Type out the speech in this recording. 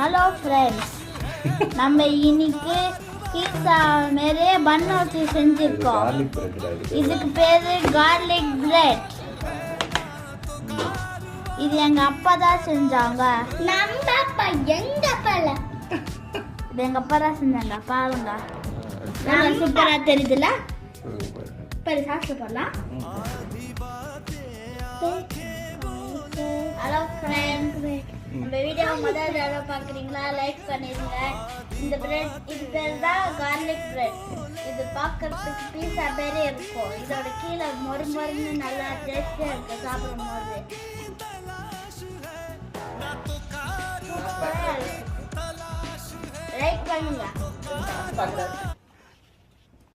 Hello friends, நம்ம இன்னைக்கு பீஸா மாரி பன் வச்சு செஞ்சிருக்கோம். இதுக்கு பேரு கார்லிக் பிரெட். இது எங்க அப்பா தான் செஞ்சாங்க. நம்ம அப்பா எங்க அப்பா இது எங்க அப்பா தான் செஞ்சாங்க. பாருங்க, நல்லா சூப்பரா தெரியுதுல. பெரிய சாஸ்ல போடலாம். ஹலோ ஃப்ரெண்ட்ஸ், நம்ம வீடியோ முதல் தடவை பார்க்குறீங்களா? லைக் பண்ணிடுங்க. இந்த பிரெட் இது பேர் தான் கார்லிக் பிரெட். இது பார்க்கறதுக்கு பீஸா பேரே இருக்கும். இதோட கீழே மொறு மொறுன்னு நல்லா டேஸ்டியாக இருக்கும் சாப்பிடும் போது. லைக் பண்ணுங்க.